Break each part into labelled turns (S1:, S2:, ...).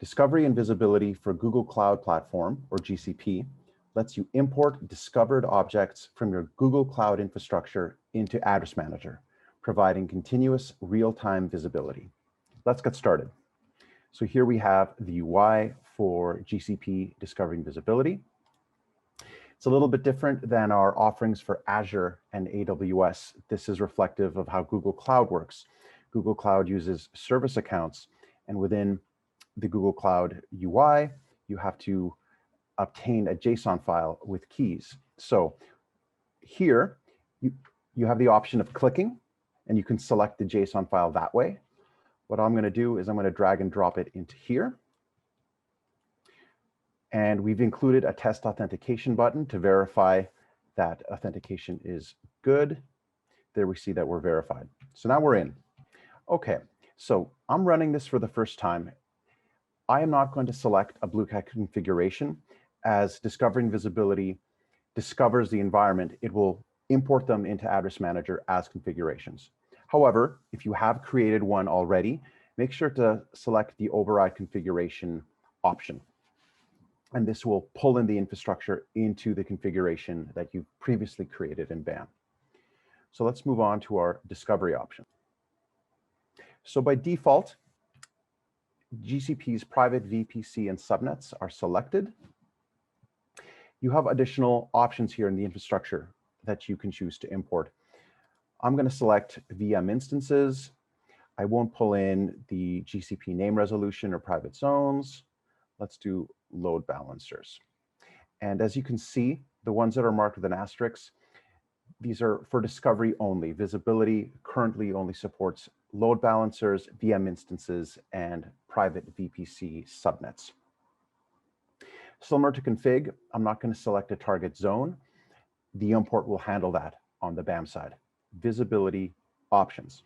S1: Discovery and Visibility for Google Cloud Platform, or GCP, lets you import discovered objects from your Google Cloud infrastructure into Address Manager, providing continuous real-time visibility. Let's get started. So here we have the UI for GCP Discovery and Visibility. It's a little bit different than our offerings for Azure and AWS. This is reflective of how Google Cloud works. Google Cloud uses service accounts, and within the Google Cloud UI, you have to obtain a JSON file with keys. So here, you have the option of clicking, and you can select the JSON file that way. What I'm going to do is I'm going to drag and drop it into here. And we've included a test authentication button to verify that authentication is good. There we see that we're verified. So now we're in. Okay, so I'm running this for the first time. I am not going to select a BlueCat configuration. As Discovery and Visibility discovers the environment, it will import them into Address Manager as configurations. However, if you have created one already, make sure to select the Override Configuration option. And this will pull in the infrastructure into the configuration that you've previously created in BAM. So let's move on to our discovery option. So by default, GCP's private VPC and subnets are selected. You have additional options here in the infrastructure that you can choose to import. I'm going to select VM instances. I won't pull in the GCP name resolution or private zones. Let's do load balancers. And as you can see, the ones that are marked with an asterisk, these are for discovery only. Visibility currently only supports load balancers, VM instances, and private VPC subnets. Similar to config, I'm not going to select a target zone. The import will handle that on the BAM side. Visibility options.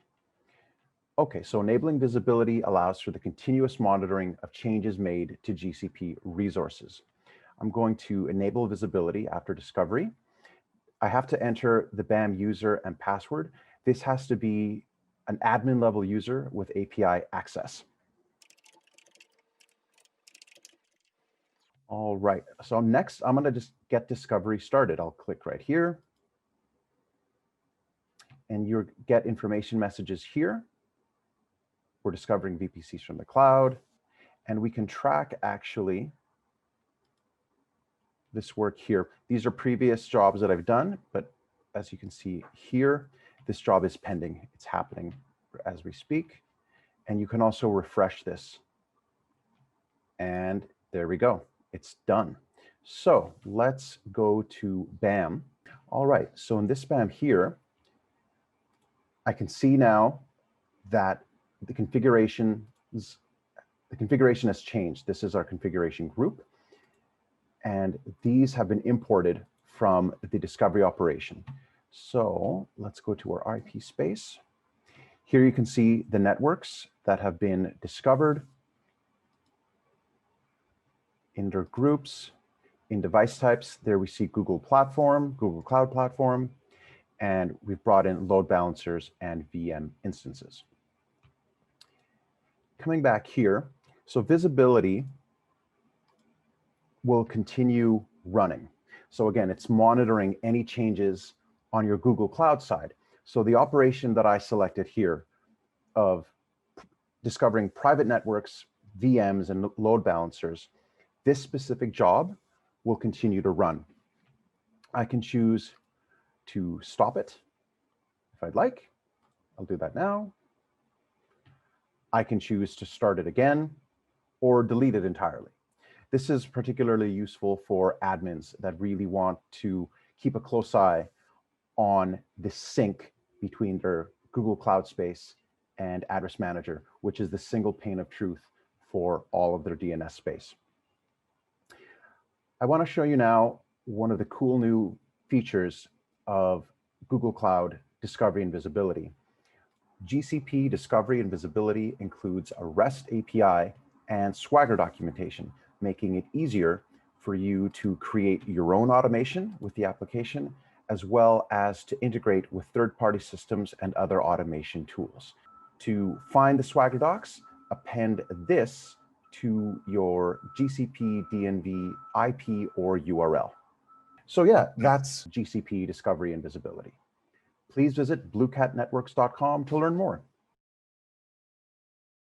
S1: Okay, so enabling visibility allows for the continuous monitoring of changes made to GCP resources. I'm going to enable visibility after discovery. I have to enter the BAM user and password. This has to be an admin level user with API access. All right, so next I'm going to just get discovery started. I'll click right here. And you'll get information messages here. We're discovering VPCs from the cloud. And we can track actually this work here. These are previous jobs that I've done, but as you can see here, this job is pending. It's happening as we speak. And you can also refresh this. And there we go. It's done. So let's go to BAM. All right, so in this BAM here, I can see now that the configuration has changed. This is our configuration group. And these have been imported from the discovery operation. So let's go to our IP space. Here you can see the networks that have been discovered in their groups. In device types, there we see Google Platform, Google Cloud Platform, and we've brought in load balancers and VM instances. Coming back here, so visibility will continue running. So again, it's monitoring any changes on your Google Cloud side. So the operation that I selected here of discovering private networks, VMs, and load balancers, this specific job will continue to run. I can choose to stop it if I'd like. I'll do that now. I can choose to start it again or delete it entirely. This is particularly useful for admins that really want to keep a close eye on the sync between their Google Cloud space and Address Manager, which is the single pane of truth for all of their DNS space. I want to show you now one of the cool new features of Google Cloud Discovery and Visibility. GCP Discovery and Visibility includes a REST API and Swagger documentation, making it easier for you to create your own automation with the application, as well as to integrate with third-party systems and other automation tools. To find the Swagger docs, append this to your GCP DNV IP or URL. So yeah, that's GCP discovery and visibility. Please visit bluecatnetworks.com to learn more.